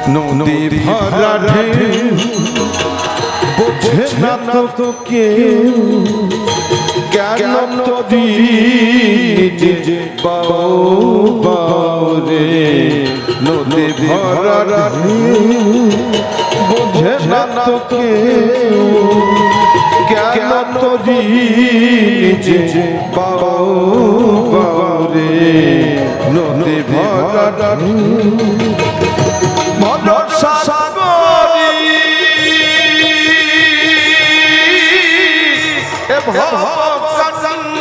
নদী ভরা ঢেউ বোঝে না তো কেউ কেন নদী নিজে বাউ বাউ রে নদী ভরা ঢেউ বোঝে না তো কেউ কেন নদী নিজে বাউ বাউ রে নদী ভরা ঢেউ মনর সাগরী এ ভবকান্ডারী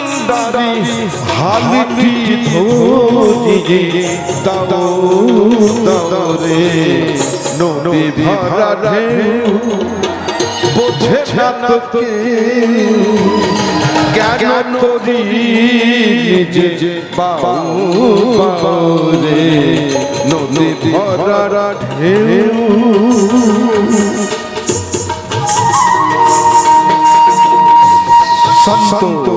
হালটি ধরি দাও দাও রে নদী ভরা ঢেউ বোঝে না তো কেউ কেন নদী নিজে বাউ বাউ রে নদী ভরা ঢেউ সন্ত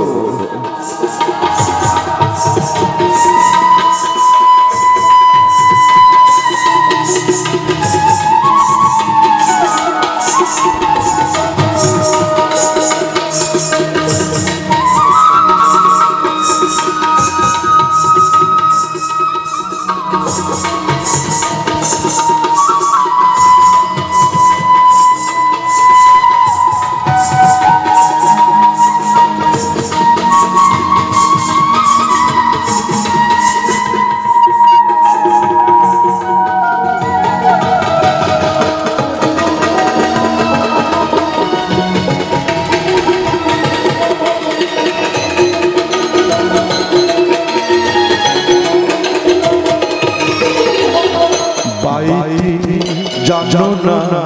জানো না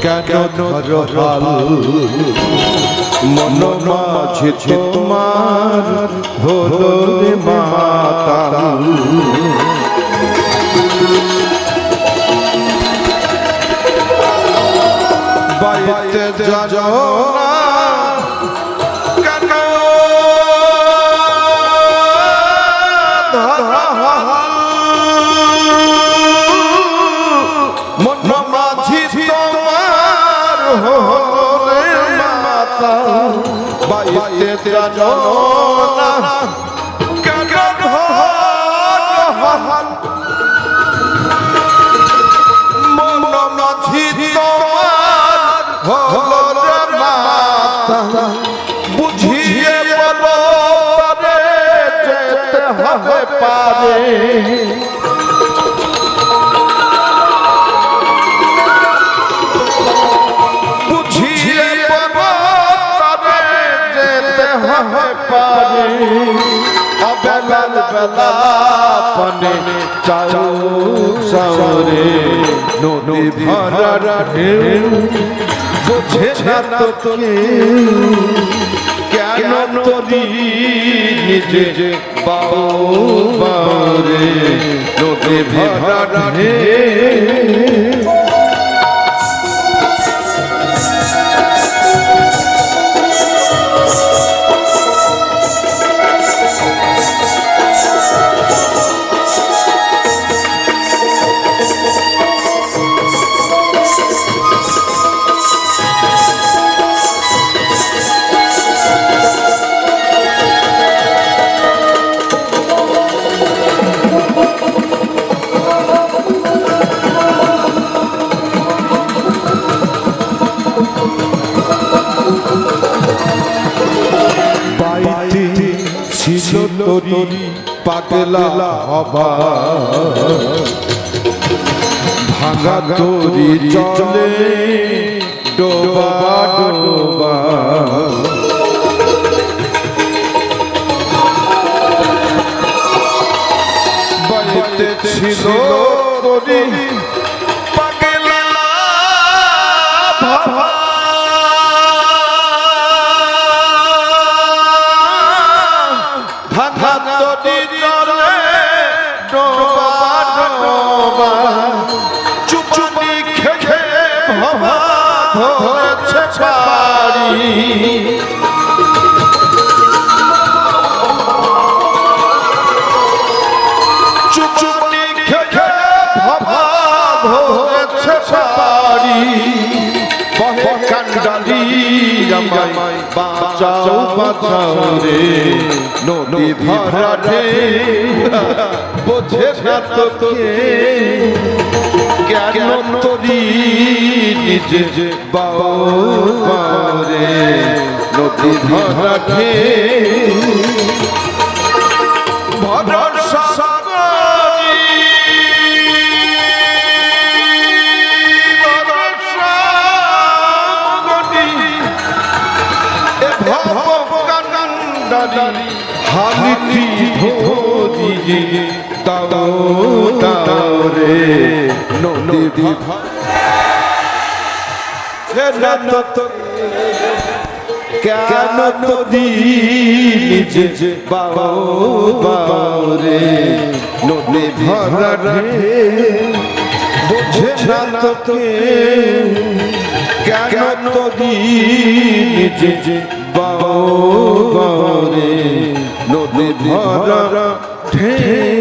কেন ধরো হাল মন মাঝে তোমার হলো রে মাতাল বাইতে জানো না কেন ধরো হাল মন মাঝি তোমার হলে মাতা বাইতে জানো না কেন হাল মন মাঝি তোমার হলে মাতা বুঝিয়ে বলো রে যেতে হবে পারে বেলাল বেলা পানে চাও সারে নদী ভরা ঢেউ বোঝে না তো কেন নদী নিজে বাউ বাউ রে নদী ভরা ঢেউ ছিল তোরি পাগলা হবা ভাঙা তোরি চলে ডোবা ডোবা বাইতে ছিল তোরি পাগলা ভাবা চুপচানি খেয়ে ভাবা ধরেছে পারি চুপচানি খেয়ে ভাবা ধরে ধরেছে পারি বহে কান্ডালি আমায় বাঁচাও বাঁচাও রে নদী ভরা রে বোঝে না তো কে কেন তোরি নিজে বাও রে নদী ভরা রে ভরসা হালিটি ধোজি তাও তাও রে নদী কেন নদী নিজে বাও রে নদী ভরা রে বোঝে না তো কেন নদী নিজে বাও রে নদী ভরা ঢে